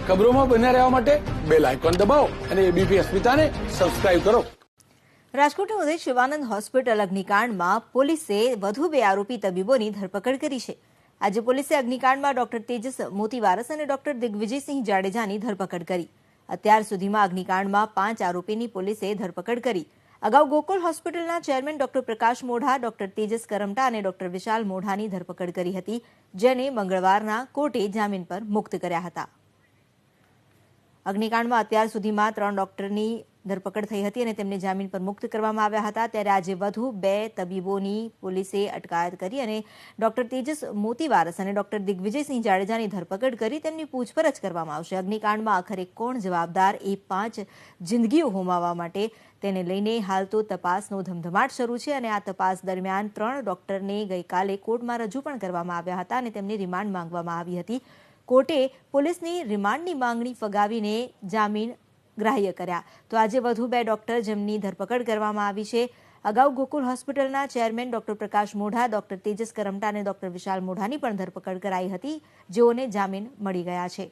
ખબરોમાં બન્યા રહેવા માટે બેલ આઇકોન દબાવો અને એબીપી અસ્મિતાને સબસ્ક્રાઇબ કરો. રાજકોટના ઉદય શિવાનંદ હોસ્પિટલ અગ્નિકાંડમાં પોલીસે વધુ 2 આરોપી તબીબોની ધરપકડ કરી છે. આજે પોલીસે અગ્નિકાંડમાં ડોક્ટર તેજસ મોતીવારસ અને ડોક્ટર દિગ્વિજયસિંહ જાડેજાની ધરપકડ કરી. અત્યાર સુધીમાં અગ્નિકાંડમાં 5 આરોપીની પોલીસે ધરપકડ કરી. અગાઉ ગોકુલ હોસ્પિટલના ચેરમેન ડોક્ટર પ્રકાશ મોઢા, ડોક્ટર તેજસ કરમટા અને ડોક્ટર વિશાલ મોઢાની ધરપકડ કરી હતી, જેને મંગળવારના કોર્ટે જામીન પર મુક્ત કર્યા હતા. અગ્નિકાંડમાં અત્યાર સુધીમાં 3 ડોક્ટરની ધરપકડ થઈ હતી અને તેમને જામીન પર મુક્ત કરવામાં આવ્યા હતા. ત્યારે આજે વધુ 2 તબીબોની પોલીસે અટકાયત કરી અને ડોક્ટર તેજસ મોતીવારસ અને ડોક્ટર દિગ્વિજયસિંહ જાડેજાની ધરપકડ કરી તેમની પૂછપરછ કરવામાં આવશે. અગ્નિકાંડમાં આખરે કોણ જવાબદાર એ 5 જિંદગીઓ હોમાવવા માટે તેને લઈને હાલ તો તપાસનો ધમધમાટ શરૂ છે અને આ તપાસ દરમિયાન 3 ડોક્ટરને ગઈકાલે કોર્ટમાં રજૂ પણ કરવામાં આવ્યા હતા અને તેમની રિમાન્ડ માંગવામાં આવી હતી. કોર્ટે પોલીસની રિમાન્ડની માંગણી ફગાવીને જામીન ગ્રાહ્ય કર્યા. તો આજે વધુ 2 ડોક્ટર જેમની ધરપકડ કરવામાં આવી છે. અગાઉ ગોકુલ હોસ્પિટલના ચેરમેન ડોક્ટર પ્રકાશ મોઢા, ડોક્ટર તેજસ કરમટા અને ડોક્ટર વિશાલ મોઢાની પણ ધરપકડ કરાઈ હતી, જેઓને જામીન મળી ગયા છે.